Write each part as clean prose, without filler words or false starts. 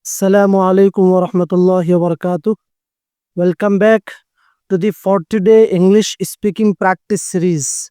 Assalamu alaikum wa rahmatullahi wa barakatuh. Welcome back to the 40 day English speaking practice series.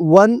1,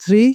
3।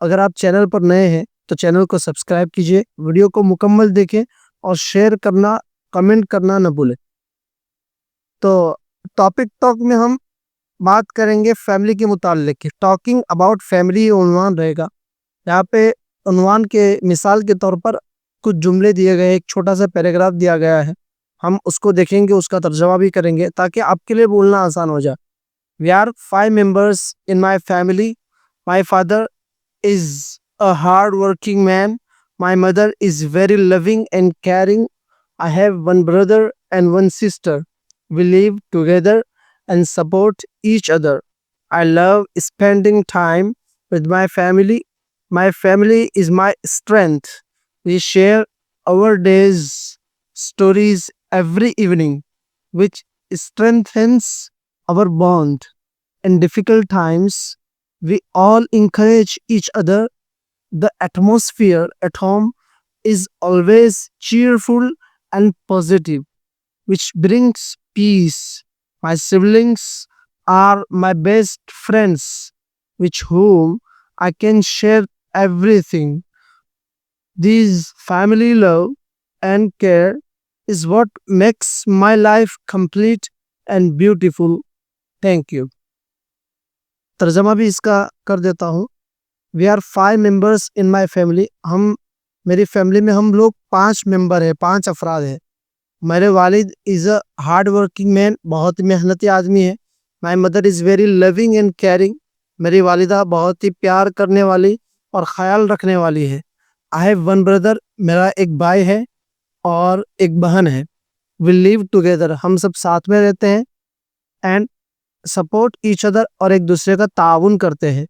اگر آپ channel پر نئے ہیں تو channel کو سبسکرائب کیجیے، ویڈیو کو مکمل دیکھیں اور شیئر کرنا، کمنٹ کرنا نہ بھولیں۔ تو ٹاپک ٹاک میں ہم بات کریں گے فیملی کے متعلق، ٹاکنگ اباؤٹ فیملی عنوان رہے گا۔ یہاں پہ عنوان کے مثال کے طور پر کچھ جملے دیے گئے، ایک چھوٹا سا پیراگراف دیا گیا ہے، ہم اس کو دیکھیں گے، اس کا ترجمہ بھی کریں گے تاکہ آپ کے لیے بولنا آسان ہو جائے۔ We are 5 members in my family. My father is a hard-working man. My mother is very loving and caring. I have one brother and one sister. We live together and support each other. I love spending time with my family. My family is my strength. We share our days stories every evening, which strengthens our bond. In difficult times, we all encourage each other. The atmosphere at home is always cheerful and positive, which brings peace. My siblings are my best friends, with whom I can share everything. This family love and care is what makes my life complete and beautiful. Thank you. ترجمہ بھی اس کا کر دیتا ہوں۔ We are 5 members in my family. میری family میں ہم لوگ 5 ممبر ہیں، 5 افراد ہیں۔ میرے والد is a hard working man، بہت محنتی آدمی ہے۔ My mother is very loving and caring، میری والدہ بہت ہی پیار کرنے والی اور خیال رکھنے والی ہے۔ I have one brother، میرا ایک بھائی ہے اور ایک بہن ہے۔ We live together، ہم سب ساتھ میں رہتے ہیں۔ And support each other، اور ایک دوسرے کا تعاون کرتے ہیں،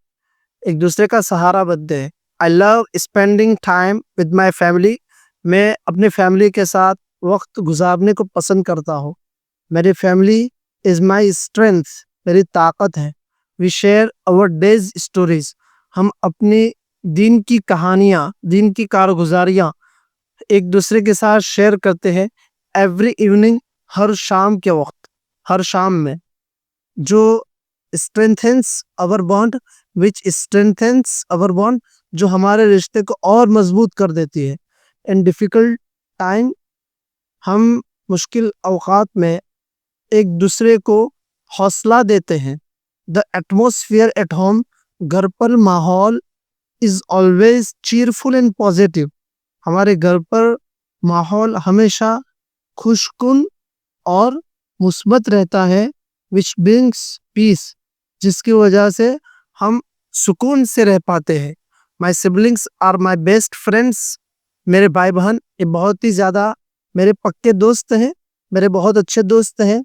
ایک دوسرے کا سہارا بنتے ہیں۔ I love spending time with my family، میں اپنے فیملی کے ساتھ وقت گزارنے کو پسند کرتا ہوں۔ میری فیملی is my strength، میری طاقت ہے۔ We share our days stories، ہم اپنی دن کی کہانیاں، دن کی کارگزاریاں ایک دوسرے کے ساتھ شیئر کرتے ہیں۔ Every evening، ہر شام کے وقت، ہر شام میں، جو strengthens our bond، which strengthens our bond، جو ہمارے رشتے کو اور مضبوط کر دیتی ہے۔ In difficult time، ہم مشکل اوقات میں ایک دوسرے کو حوصلہ دیتے ہیں۔ The atmosphere at home، گھر پر ماحول is always cheerful and positive، ہمارے گھر پر ماحول ہمیشہ خوشکن اور مثبت رہتا ہے۔ which brings peace، جس کی وجہ سے ہم سکون سے رہ پاتے ہیں۔ My siblings are my best friends، میرے بھائی بہن یہ بہت ہی زیادہ میرے پکے دوست ہیں، میرے بہت اچھے دوست ہیں۔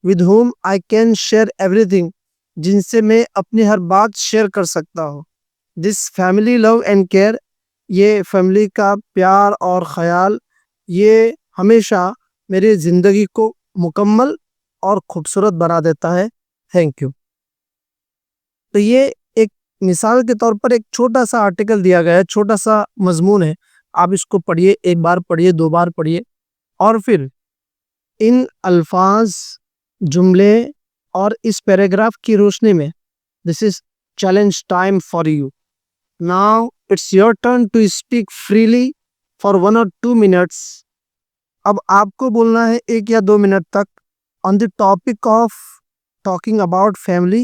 with whom I can share everything، جن سے میں اپنی ہر بات شیئر کر سکتا ہوں۔ this family love and care، یہ فیملی کا پیار اور خیال یہ ہمیشہ میری زندگی کو مکمل اور خوبصورت بنا دیتا ہے۔ Thank you. تو یہ ایک مثال کے طور پر ایک چھوٹا سا آرٹیکل دیا گیا ہے، چھوٹا سا مضمون ہے، آپ اس کو پڑھیے، ایک بار پڑھیے، 2 بار پڑھیے، اور پھر ان الفاظ، جملے اور اس پیراگراف کی روشنی میں this is challenge time for you. Now it's your turn to speak freely for 1 or 2 minutes. اب آپ کو بولنا ہے 1 یا 2 منٹ تک on the topic of talking about family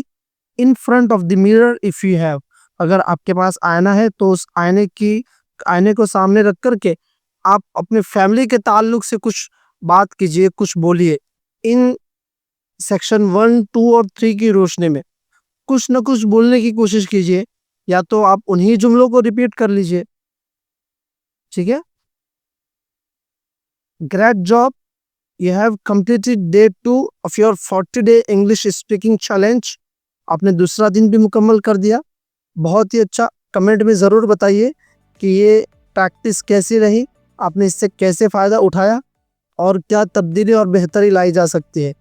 in front of the mirror if you have. اگر آپ کے پاس آئینہ ہے تو اس آئینے کو سامنے رکھ کر کے آپ اپنے فیملی کے تعلق سے کچھ بات کیجئے، کچھ بولیے۔ ان سیکشن 1، 2 اور 3 کی روشنی میں کچھ نہ کچھ بولنے کی کوشش کیجئے، یا تو آپ انہی جملوں کو ریپیٹ کر لیجئے، ٹھیک ہے؟ Great job! You have completed day 2 of your 40-day English speaking challenge. آپ نے دوسرا دن بھی مکمل کر دیا، بہت ہی اچھا۔ کمنٹ میں ضرور بتائیے کہ یہ پریکٹس کیسی رہی، آپ نے اس سے کیسے فائدہ اٹھایا اور کیا تبدیلی اور بہتری لائی جا سکتی ہے۔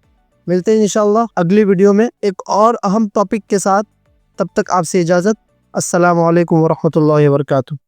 ملتے ہیں انشاءاللہ اگلی ویڈیو میں ایک اور اہم ٹاپک کے ساتھ، تب تک آپ سے اجازت۔ السلام علیکم ورحمۃ اللہ وبرکاتہ۔